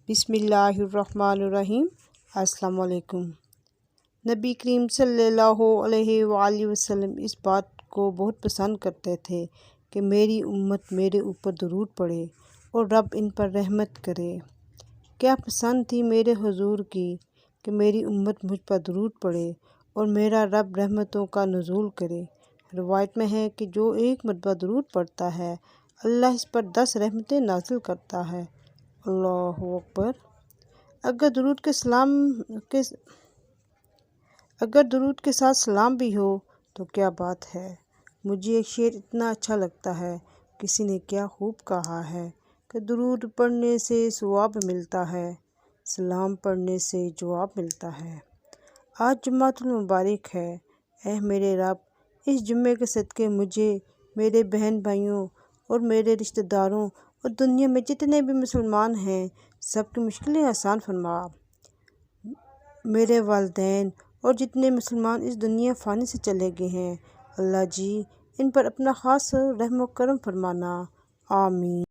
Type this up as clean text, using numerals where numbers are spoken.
بسم اللہ الرحمن الرحیم۔ السلام علیکم۔ نبی کریم صلی اللہ علیہ وآلہ وسلم اس بات کو بہت پسند کرتے تھے کہ میری امت میرے اوپر درود پڑھے اور رب ان پر رحمت کرے۔ کیا پسند تھی میرے حضور کی کہ میری امت مجھ پر درود پڑھے اور میرا رب رحمتوں کا نزول کرے۔ روایت میں ہے کہ جو ایک مرتبہ درود پڑھتا ہے اللہ اس پر 10 رحمتیں نازل کرتا ہے۔ اللہ اکبر۔ اگر درود کے ساتھ سلام بھی ہو تو کیا بات ہے۔ مجھے ایک شعر اتنا اچھا لگتا ہے، کسی نے کیا خوب کہا ہے کہ درود پڑھنے سے ثواب ملتا ہے، سلام پڑھنے سے جواب ملتا ہے۔ آج جمعۃ المبارک ہے، اے میرے رب اس جمعے کے صدقے مجھے، میرے بہن بھائیوں اور میرے رشتہ داروں اور دنیا میں جتنے بھی مسلمان ہیں سب کی مشکلیں آسان فرما۔ میرے والدین اور جتنے مسلمان اس دنیا فانی سے چلے گئے ہیں اللہ جی ان پر اپنا خاص رحم و کرم فرمانا، آمین۔